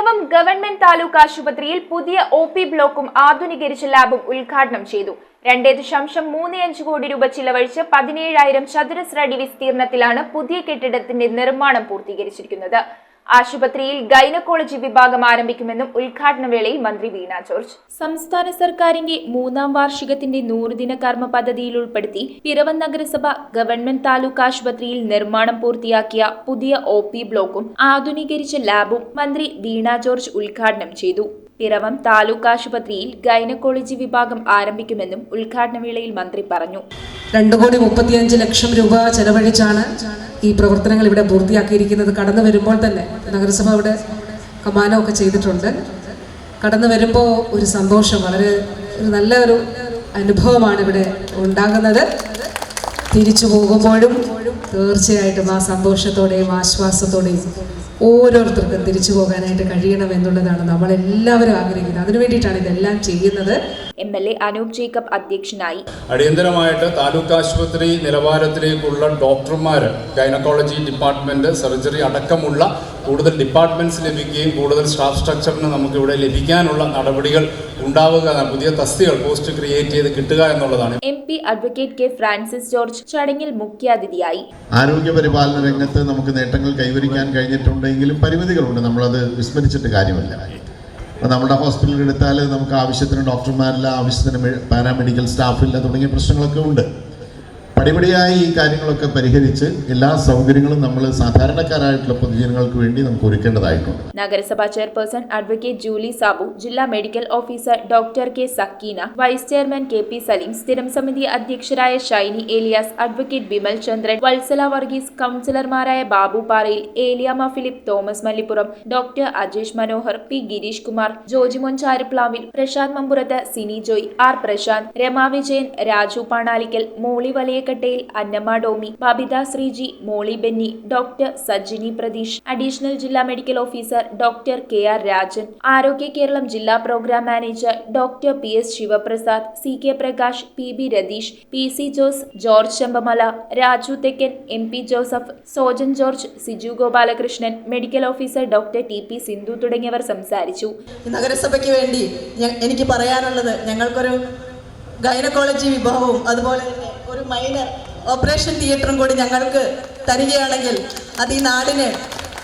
Piravom government taluk ആശുപത്രിയിൽ പുതിയ OP. ബ്ലോക്കും ആധുനീകരിച്ച ലാബും ഉദ്ഘാടനം ചെയ്തു. 2.35 കോടി രൂപ ചിലവഴിച്ച് 17,000 ചതുരശ്ര അടി വിസ്തീർണത്തിലാണ് പുതിയ കെട്ടിടത്തിന്റെ നിർമ്മാണം പൂർത്തീകരിച്ചിരിക്കുന്നത്. ആശുപത്രിയിൽ ഗൈനക്കോളജി വിഭാഗം ആരംഭിക്കുമെന്നും ഉദ്ഘാടന വേളയിൽ മന്ത്രി വീണ ജോർജ്. സംസ്ഥാന സർക്കാരിന്റെ 3ാം വാർഷികത്തിന്റെ 100 ദിന കർമ്മ പദ്ധതിയിൽ ഉൾപ്പെടുത്തി പിറവം നഗരസഭ ഗവൺമെന്റ് താലൂക്ക് ആശുപത്രിയിൽ നിർമ്മാണം പൂർത്തിയാക്കിയ പുതിയ ഒ.പി. ബ്ലോക്കും ആധുനീകരിച്ച ലാബും മന്ത്രി വീണ ജോർജ് ഉദ്ഘാടനം ചെയ്തു. പിറവം താലൂക്ക് ആശുപത്രിയിൽ ഗൈനക്കോളജി വിഭാഗം ആരംഭിക്കുമെന്നും ഉദ്ഘാടന വേളയിൽ മന്ത്രി പറഞ്ഞു. 2,35 രൂപ ചെലവഴിച്ചാണ് ഈ പ്രവർത്തനങ്ങൾ ഇവിടെ പൂർത്തിയാക്കിയിരിക്കുന്നത്. കടന്നു വരുമ്പോൾ തന്നെ നഗരസഭ ഇവിടെ കമാനമൊക്കെ ചെയ്തിട്ടുണ്ട്. കടന്നു വരുമ്പോൾ ഒരു സന്തോഷം, വളരെ നല്ലൊരു അനുഭവമാണ് ഇവിടെ ഉണ്ടാകുന്നത്. തിരിച്ചു പോകുമ്പോഴും തീർച്ചയായിട്ടും ആ സന്തോഷത്തോടെയും ആശ്വാസത്തോടെയും ഓരോരുത്തർക്കും തിരിച്ചു പോകാനായിട്ട് കഴിയണമെന്നുള്ളതാണ് നമ്മളെല്ലാവരും ആഗ്രഹിക്കുന്നത്. അതിനുവേണ്ടിയിട്ടാണ് ഇതെല്ലാം ചെയ്യുന്നത്. MLA അനൂപ് ജേക്കബ് അധ്യക്ഷനായി. അടിയന്തരമായിട്ട് താലൂക്ക് ആശുപത്രി നിലവാരത്തിലേക്കുള്ള ഡോക്ടർമാർ, ഗൈനക്കോളജി ഡിപ്പാർട്ട്മെന്റ്, സർജറി അടക്കമുള്ള കൂടുതൽ ഡിപ്പാർട്ട്മെന്റ്സ് ലഭിക്കുകയും കൂടുതൽ സ്റ്റാഫ് സ്ട്രക്ചറിന് നമുക്ക് ഇവിടെ ലഭിക്കാനുള്ള നടപടികൾ ഉണ്ടാവുക, പുതിയ തസ്തികൾ പോസ്റ്റ് ക്രിയേറ്റ് ചെയ്ത് കിട്ടുക എന്നുള്ളതാണ്. MP advocate K Francis George ചടങ്ങിൽ മുഖ്യാതിഥിയായി. ആരോഗ്യ പരിപാലന രംഗത്ത് നമുക്ക് നേട്ടങ്ങൾ കൈവരിക്കാൻ കഴിഞ്ഞിട്ടുണ്ടെങ്കിലും പരിമിതികളുണ്ട്, നമ്മളത് വിസ്മരിച്ചിട്ട് കാര്യമില്ല. അപ്പോൾ നമ്മുടെ ഹോസ്പിറ്റലിൽ എടുത്താൽ നമുക്ക് ആവശ്യത്തിന് ഡോക്ടർമാരില്ല, ആവശ്യത്തിന് പാരാമെഡിക്കൽ സ്റ്റാഫില്ല, തുടങ്ങിയ പ്രശ്നങ്ങളൊക്കെ ഉണ്ട്. പടിപടിയായി ഈ കാര്യങ്ങളൊക്കെ പരിഹരിച്ച് എല്ലാ സൗകര്യങ്ങളും നമ്മൾ സാധാരണക്കാരായിട്ടുള്ള പൊതുജനങ്ങൾക്ക് വേണ്ടി നമുക്ക് ഒരുക്കേണ്ടതായിട്ടുണ്ട്. നഗരസഭാ ചെയർപേഴ്സൺ അഡ്വക്കേറ്റ് ജൂലി സാബു, ജില്ലാ medical officer doctor K Sakeena, vice chairman KP Saleem, സ്ഥിരം സമിതി അധ്യക്ഷരായ ഷൈനി ഏലിയാസ്, അഡ്വക്കേറ്റ് ബിമൽ ചന്ദ്രൻ, വത്സല വർഗീസ്, കൗൺസിലർമാരായ Babu Parayil, Eliyamma Philip, Thomas Mallippuram, doctor Ajesh Manohar, P. Girish Kumar, Jojimon Charuplavil, Prasanth Mamburath, Sini Joy, R. Prasanth, Rama Vijayan, Raju Panalickal, Molly Valiyakattayil, Annamma Domi, Babitha Sreeji, Molly Benny, doctor Sajini Pratheesh, additional ജില്ലാ medical officer doctor KR Rajan, ആരോഗ്യ കേരളം ജില്ലാ programme manager doctor PS Sivaprasad, CK Prakash, PB Ratheesh, PC Jose, George Chempamala, Raju Thekkan, MP Joseph, Sojan George, Siju Gopalakrishnan, medical officer doctor TP Sindhu തുടങ്ങിയവർ സംസാരിച്ചു. നഗരസഭയ്ക്ക് വേണ്ടി എനിക്ക് പറയാനുള്ളത്, ഞങ്ങൾക്കൊരു ഗൈനക്കോളജി വിഭാഗവും അതുപോലെ തന്നെ ഒരു മൈനർ ഓപ്പറേഷൻ തിയേറ്ററും കൂടി ഞങ്ങൾക്ക് തരികയാണെങ്കിൽ അത് ഈ നാടിന്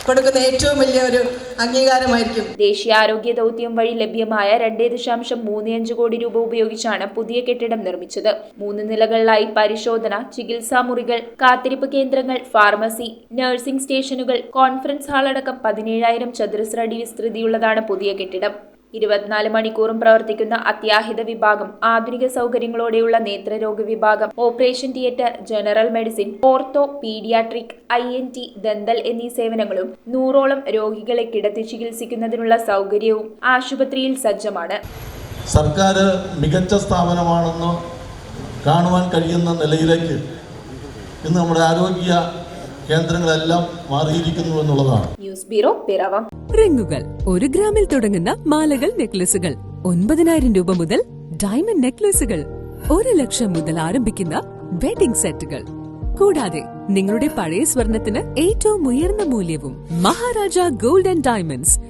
കൊടുക്കുന്ന ഏറ്റവും വലിയ ഒരു അംഗീകാരമായിരിക്കും. ദേശീയ ആരോഗ്യ ദൗത്യം വഴി ലഭ്യമായ 2.35 കോടി രൂപ ഉപയോഗിച്ചാണ് പുതിയ കെട്ടിടം നിർമ്മിച്ചത്. 3 നിലകളിലായി പരിശോധന, ചികിത്സാ മുറികൾ, കാത്തിരിപ്പ് കേന്ദ്രങ്ങൾ, ഫാർമസി, നഴ്സിംഗ് സ്റ്റേഷനുകൾ, കോൺഫറൻസ് ഹാൾ അടക്കം 17,000 ചതുരശ്ര അടി വിസ്തൃതിയുള്ളതാണ് പുതിയ കെട്ടിടം. 24 മണിക്കൂറും പ്രവർത്തിക്കുന്ന അത്യാഹിത വിഭാഗം, ആധുനിക സൗകര്യങ്ങളോടെയുള്ള നേത്രരോഗ വിഭാഗം, operation theatre, general medicine, ortho, paediatric, INT, dental എന്നീ സേവനങ്ങളും 100ഓളം രോഗികളെ കിടത്തി ചികിത്സിക്കുന്നതിനുള്ള സൗകര്യവും ആശുപത്രിയിൽ സജ്ജമാണ്. സർക്കാർ മികച്ച സ്ഥാപനമാണെന്ന് കാണുവാൻ കഴിയുന്ന നിലയിലേക്ക് ഇന്ന് നമ്മുടെ ആരോഗ്യ കേന്ദ്രങ്ങളെല്ലാം മാറിയിരിക്കുന്നു എന്നുള്ളതാണ്. News bureau, Piravom. റിങ്ങുകൾ 1 ഗ്രാമിൽ തുടങ്ങുന്ന മാലകൾ, നെക്ലസുകൾ 9,000 രൂപ മുതൽ ഡയമണ്ട് നെക്ലസുകൾ 1 ലക്ഷം മുതൽ ആരംഭിക്കുന്ന വെഡിംഗ് സെറ്റുകൾ, കൂടാതെ നിങ്ങളുടെ പഴയ സ്വർണത്തിന് ഏറ്റവും ഉയർന്ന മൂല്യവും. Maharaja gold and diamonds,